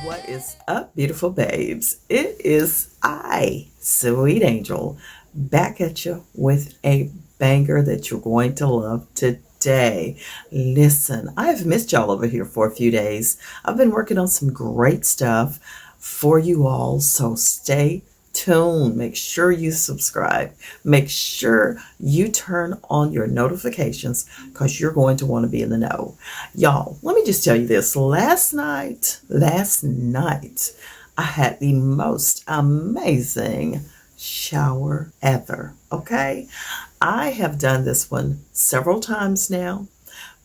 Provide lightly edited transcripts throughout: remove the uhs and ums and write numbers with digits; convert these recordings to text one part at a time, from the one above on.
What is up, beautiful babes? It is I, Sweet Angel, back at you with a banger that you're going to love today. Listen, I've missed y'all over here for a few days. I've been working on some great stuff for you all, so stay tuned. Make sure you subscribe. Make sure you turn on your notifications because you're going to want to be in the know. Y'all, let me just tell you this. Last night, I had the most amazing shower ever. Okay? I have done this one several times now,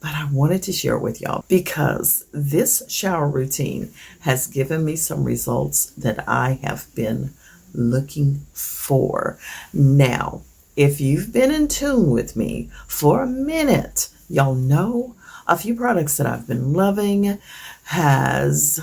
but I wanted to share it with y'all because this shower routine has given me some results that I have been looking for. Now, if you've been in tune with me for a minute, y'all know a few products that I've been loving has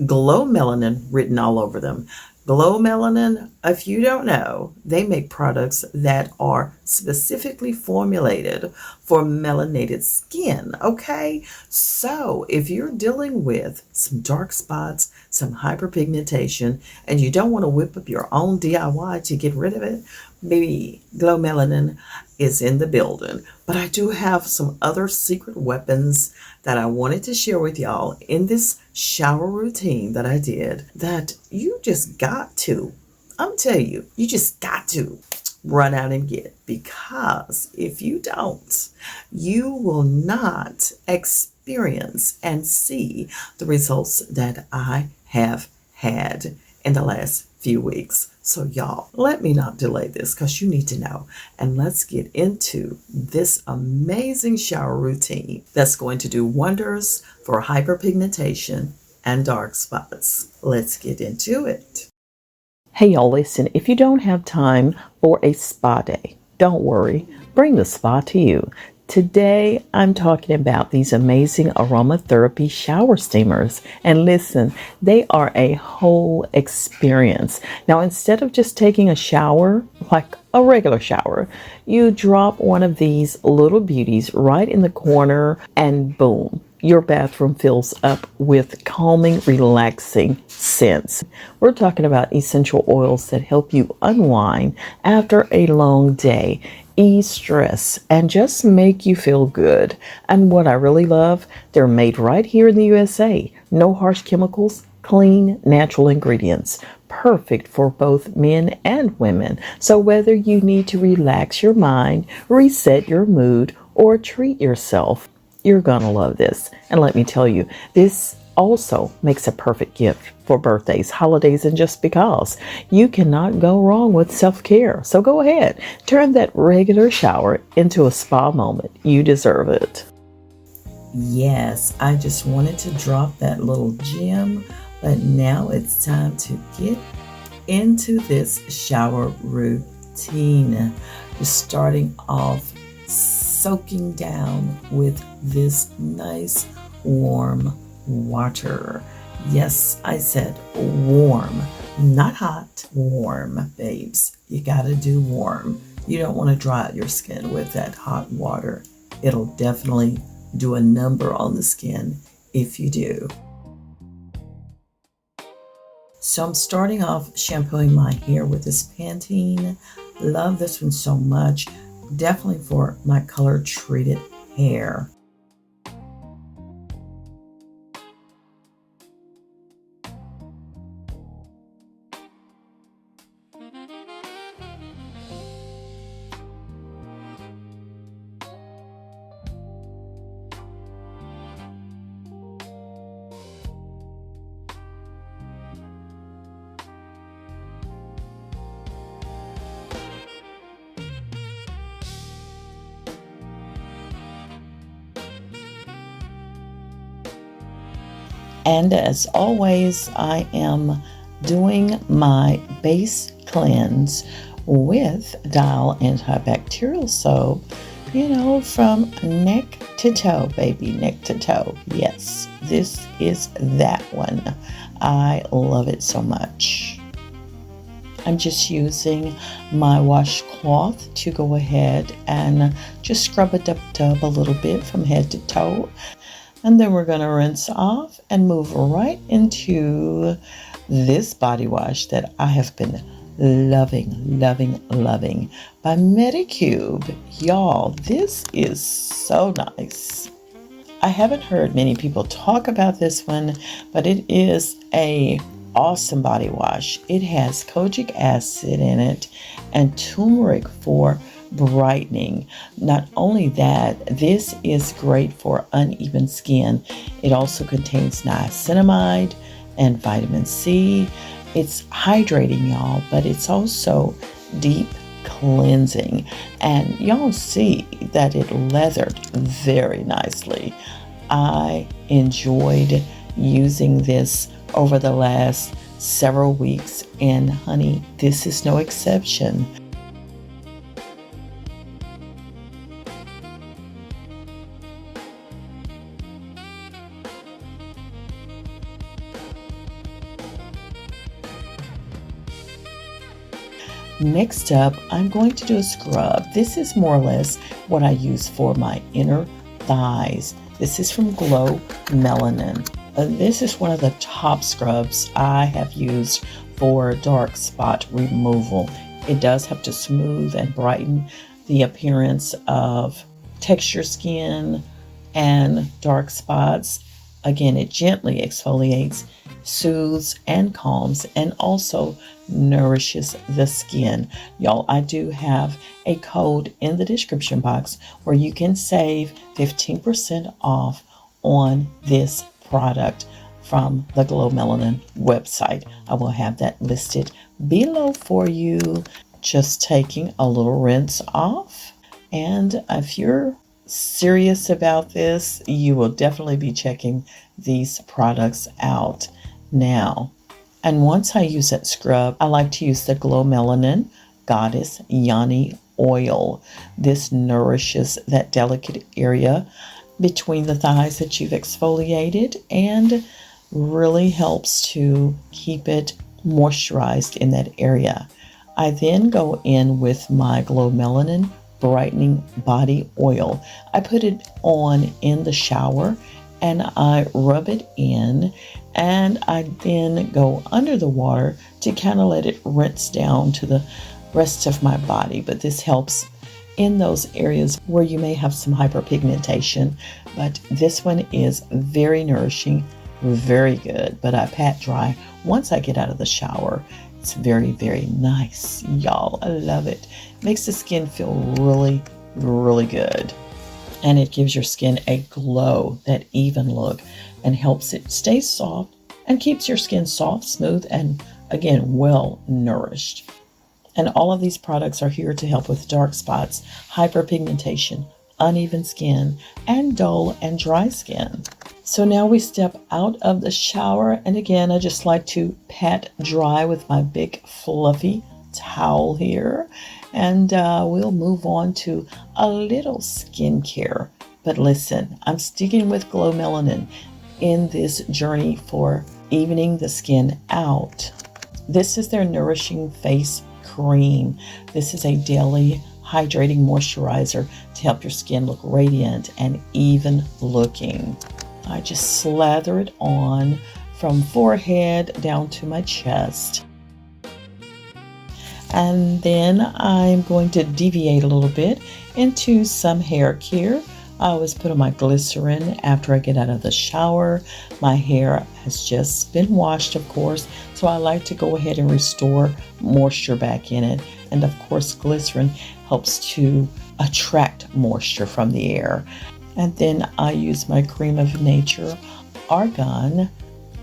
Glow Melanin written all over them. Glow Melanin, if you don't know, they make products that are specifically formulated for melanated skin, okay? So if you're dealing with some dark spots, some hyperpigmentation, and you don't want to whip up your own DIY to get rid of it, maybe Glow Melanin is in the building. But I do have some other secret weapons that I wanted to share with y'all in this shower routine that I did that you just got to, I'm telling you, you just got to run out and get, because if you don't, you will not experience and see the results that I have had in the last few weeks. So y'all, let me not delay this because you need to know. And let's get into this amazing shower routine that's going to do wonders for hyperpigmentation and dark spots. Let's get into it. Hey y'all, listen, if you don't have time for a spa day, don't worry, bring the spa to you. Today, I'm talking about these amazing aromatherapy shower steamers. And listen, they are a whole experience. Now, instead of just taking a shower, like a regular shower, you drop one of these little beauties right in the corner and boom, your bathroom fills up with calming, relaxing scents. We're talking about essential oils that help you unwind after a long day, ease stress, and just make you feel good. And what I really love, they're made right here in the USA. No harsh chemicals, clean, natural ingredients. Perfect for both men and women. So whether you need to relax your mind, reset your mood, or treat yourself, you're gonna love this. And let me tell you, this also makes a perfect gift for birthdays, holidays, and just because. You cannot go wrong with self-care. So go ahead, turn that regular shower into a spa moment. You deserve it. Yes, I just wanted to drop that little gem, but now it's time to get into this shower routine. Just starting off soaking down with this nice warm water. Yes, I said warm, not hot, warm, babes. You gotta do warm. You don't want to dry out your skin with that hot water. It'll definitely do a number on the skin if you do. So I'm starting off shampooing my hair with this Pantene. Love this one so much. Definitely for my color treated hair. And as always, I am doing my base cleanse with Dial antibacterial soap, from neck to toe, baby, neck to toe. Yes, this is that one. I love it so much. I'm just using my washcloth to go ahead and just scrub a dub a little bit from head to toe. And then we're going to rinse off and move right into this body wash that I have been loving, loving, loving by Medicube. Y'all, this is so nice. I haven't heard many people talk about this one, but it is a awesome body wash. It has kojic acid in it and turmeric for brightening. Not only that, this is great for uneven skin. It also contains niacinamide and vitamin C. It's hydrating, y'all, but it's also deep cleansing. And y'all see that it leathered very nicely. I enjoyed using this over the last several weeks, and honey, this is no exception. Next up, I'm going to do a scrub. This is more or less what I use for my inner thighs. This is from Glow Melanin. This is one of the top scrubs I have used for dark spot removal. It does help to smooth and brighten the appearance of texture skin and dark spots. Again, it gently exfoliates, soothes, and calms, and also nourishes the skin. Y'all, I do have a code in the description box where you can save 15% off on this product from the Glow Melanin website. I will have that listed below for you. Just taking a little rinse off. And if you're serious about this, you will definitely be checking these products out now. And once I use that scrub, I like to use the Glow Melanin Goddess Yoni oil. This nourishes that delicate area between the thighs that you've exfoliated and really helps to keep it moisturized in that area. I then go in with my Glow Melanin Brightening Body Oil. I put it on in the shower and I rub it in, and I then go under the water to kind of let it rinse down to the rest of my body. But this helps in those areas where you may have some hyperpigmentation. But this one is very nourishing, very good. But I pat dry once I get out of the shower. It's very, very nice, y'all. I love it. Makes the skin feel really, really good. And it gives your skin a glow, that even look, and helps it stay soft and keeps your skin soft, smooth, and again, well nourished. And all of these products are here to help with dark spots, hyperpigmentation, uneven skin, and dull and dry skin. So now we step out of the shower, and again, I just like to pat dry with my big fluffy towel here, and we'll move on to a little skincare. But listen, I'm sticking with Glow Melanin in this journey for evening the skin out. This is their Nourishing Face Cream. This is a daily hydrating moisturizer to help your skin look radiant and even looking. I just slather it on from forehead down to my chest. And then I'm going to deviate a little bit into some hair care. I always put on my glycerin after I get out of the shower. My hair has just been washed, of course, so I like to go ahead and restore moisture back in it. And of course, glycerin helps to attract moisture from the air. And then I use my Cream of Nature Argan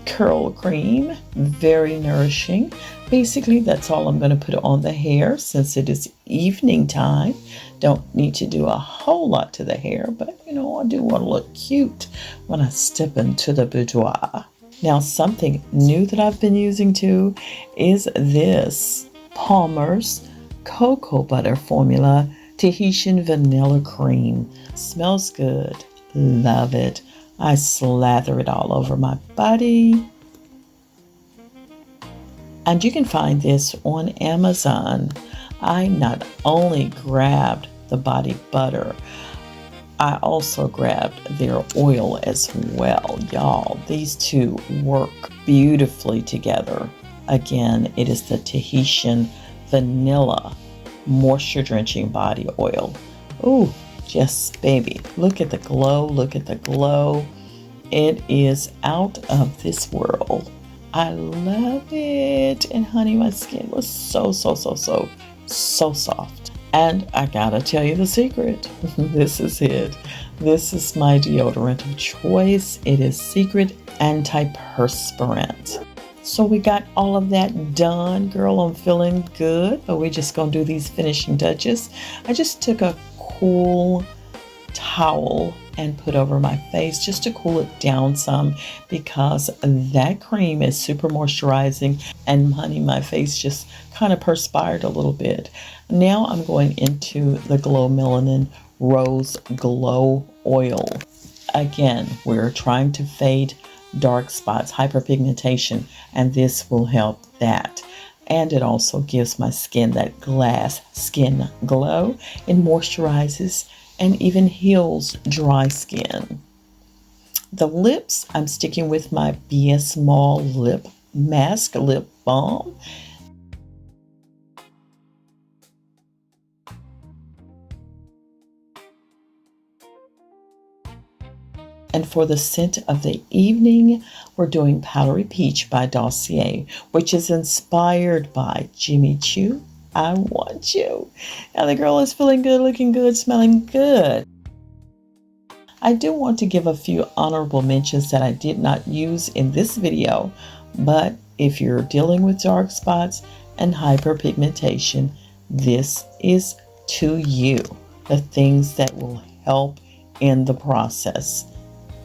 Curl Cream, very nourishing. Basically, that's all I'm going to put on the hair since it is evening time. Don't need to do a whole lot to the hair, but I do want to look cute when I step into the boudoir. Now, something new that I've been using too is this Palmer's Cocoa Butter Formula Tahitian Vanilla Cream. Smells good. Love it. I slather it all over my body. And you can find this on Amazon. I not only grabbed the body butter, I also grabbed their oil as well. Y'all, these two work beautifully together. Again, it is the Tahitian Vanilla Moisture Drenching Body Oil. Ooh, just baby, look at the glow, look at the glow. It is out of this world. I love it. And honey, my skin was so soft. And I gotta tell you the secret. This is it. This is my deodorant of choice. It is Secret Antiperspirant. So we got all of that done. Girl, I'm feeling good, but we're just gonna do these finishing touches. I just took a cool towel and put over my face just to cool it down some, because that cream is super moisturizing, and honey, my face just kind of perspired a little bit. Now I'm going into the Glow Melanin Rose Glow Oil. Again, we're trying to fade dark spots, hyperpigmentation, and this will help that. And it also gives my skin that glass skin glow. It moisturizes and even heals dry skin. The lips, I'm sticking with my BS Mall Lip Mask Lip Balm. And for the scent of the evening, we're doing Powdery Peach by Dossier, which is inspired by Jimmy Choo. I Want You. Now the girl is feeling good, looking good, smelling good. I do want to give a few honorable mentions that I did not use in this video, but if you're dealing with dark spots and hyperpigmentation, this is to you. The things that will help in the process.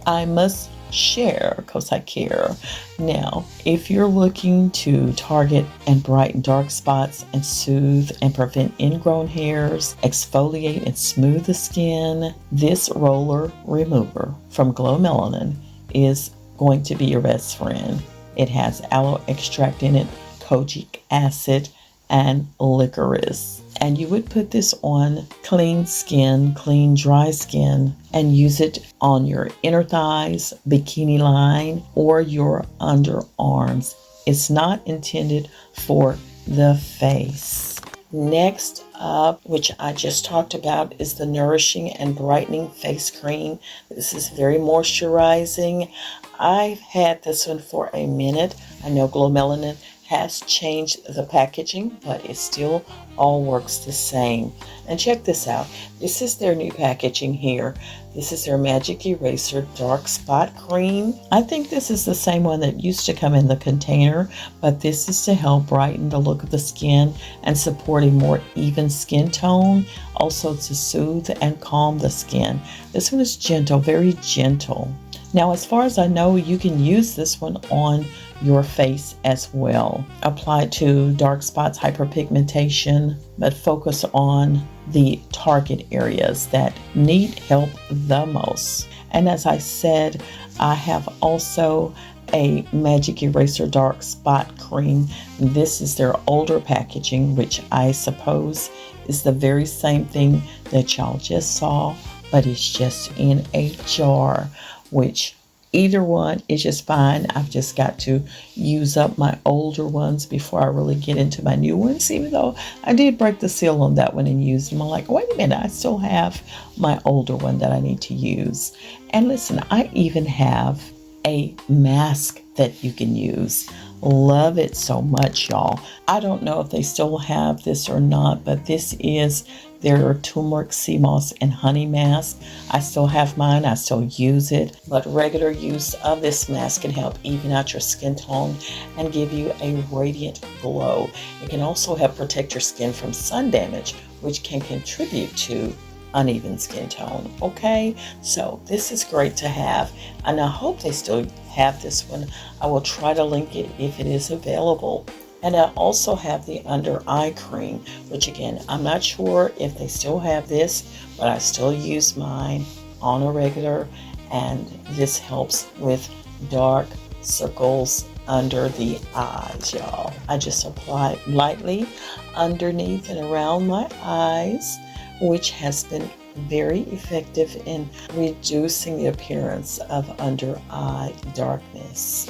I must share because I care. Now, if you're looking to target and brighten dark spots and soothe and prevent ingrown hairs, exfoliate and smooth the skin, this roller remover from Glow Melanin is going to be your best friend. It has aloe extract in it, kojic acid, and licorice. And you would put this on clean skin, clean dry skin, and use it on your inner thighs, bikini line, or your underarms. It's not intended for the face. Next up, which I just talked about, is the Nourishing and Brightening Face Cream. This is very moisturizing. I've had this one for a minute. I know Glow Melanin has changed the packaging, but it still all works the same. And check this out. This is their new packaging here. This is their Magic Eraser Dark Spot Cream. I think this is the same one that used to come in the container, but this is to help brighten the look of the skin and support a more even skin tone, also to soothe and calm the skin. This one is gentle, very gentle. Now, as far as I know, you can use this one on your face as well. Apply to dark spots, hyperpigmentation, but focus on the target areas that need help the most. And as I said, I have also a Magic Eraser Dark Spot Cream. This is their older packaging, which I suppose is the very same thing that y'all just saw, but it's just in a jar, which either one is just fine. I've just got to use up my older ones before I really get into my new ones, even though I did break the seal on that one and use them. I'm like, wait a minute, I still have my older one that I need to use. And listen, I even have a mask that you can use. Love it so much, y'all. I don't know if they still have this or not, but this is their turmeric, sea moss, and honey mask. I still have mine. I still use it, but regular use of this mask can help even out your skin tone and give you a radiant glow. It can also help protect your skin from sun damage, which can contribute to uneven skin tone. Okay, so this is great to have, and I hope they still have this one. I will try to link it if it is available. And I also have the under eye cream, which again, I'm not sure if they still have this, but I still use mine on a regular, and this helps with dark circles under the eyes, y'all. I just apply lightly underneath and around my eyes, which has been very effective in reducing the appearance of under eye darkness.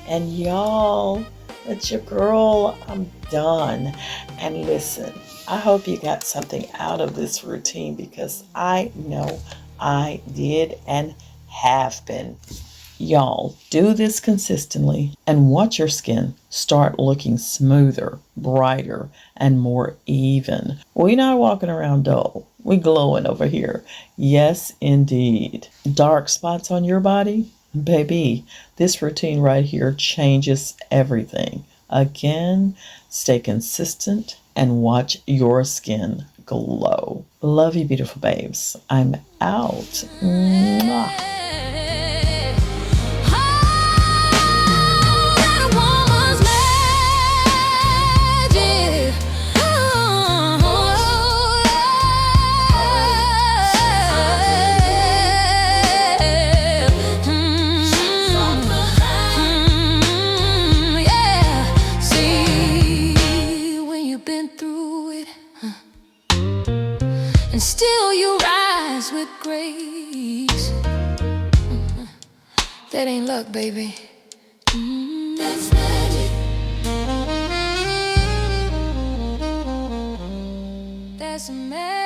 And y'all, that's your girl. I'm done. And listen, I hope you got something out of this routine because I know I did and have been. Y'all, do this consistently and watch your skin start looking smoother, brighter, and more even. We're not walking around dull. We glowing over here. Yes, indeed. Dark spots on your body? Baby, this routine right here changes everything. Again, stay consistent and watch your skin glow. Love you, beautiful babes. I'm out. Mwah. And still you rise with grace. That ain't luck, baby. That's magic. That's magic.